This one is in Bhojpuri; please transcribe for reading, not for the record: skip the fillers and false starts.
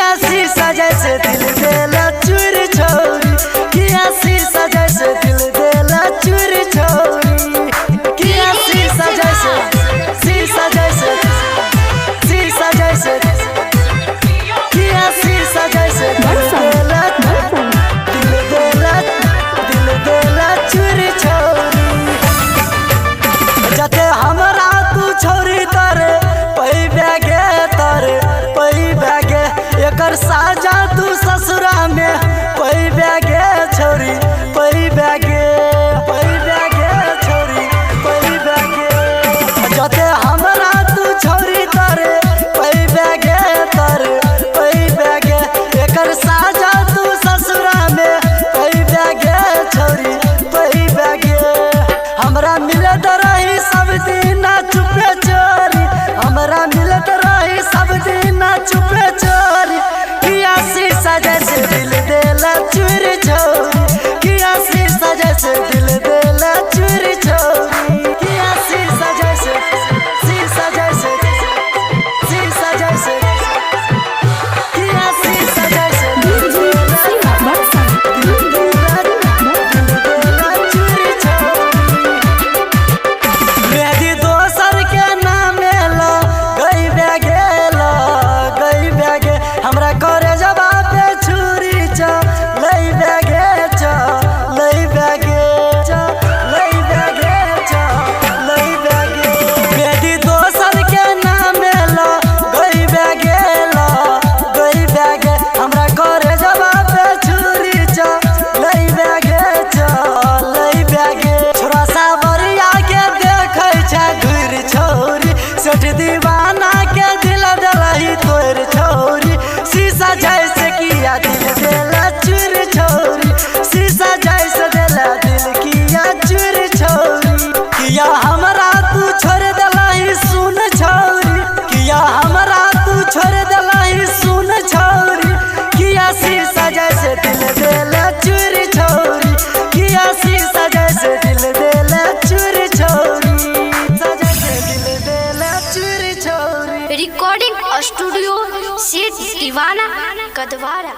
किया शीशा जैसे दिल देला चूरी छोरी, किया शीशा जैसे दिल देला चूरी छोरी, किया शीशा जैसे शीशा जैसे शीशा जैसे किया शीशा जैसे दिल देला चूरी छोरी। जते हमरा तू छोरी तारे पई बैगे तारे पई बैगे एकर साजा तू ससुरा में पई बैगे छोरी पई बैगे छोरी पई बैगे। जते हमरा तू छोरी तारे पई बैगे तारे पई बैगे एकर साजा तू ससुरा में पई बैगे छोरी पई बैगे। हमरा मिलत रही सब दिन चुपे चोरी, हमरा मिलत रही सब दिन चुपे चोरी, किया शीशा जैसे दिल देला चूरी छोरी, किया शीशा जैसे दिल देला चूरी छोरी, किया शीशा जैसे शीशा जैसे शीशा जैसे किया शीशा जैसे दिल देला चूरी छोरी। मेहदी दोसर के नाम ला गई बैगे हमरा करे जवाब पे छुरी चा लई बैगे चा लई बैगे चा लई बैगे चा लई बैगे। मेहदी दोसर के नाम ला गई बैगे हमरा करे जवाब पे छुरी चा लई बैगे चा लई बैगे। छोरा सावरिया के देखै छै घुर छोरी, सेठ दीवाना के दिल दलही तोर छोरी, शीशा जैसे किया दिल देला चूरी छोरी, शीशा जैसे देला दिल किया चूरी छोरी। किया हमरा तू छोड़ दलही सुन छोरी, किया हमरा तू छोड़ दलही सुन छोरी, किया शीशा जैसे दिल देला चूरी छोरी, किया शीशा जैसे दिल देला चूरी छोरी, शीशा जैसे दिल देला चूरी छोरी। रिकॉर्डिंग स्टूडियो सेठ दीवाना कदवारा।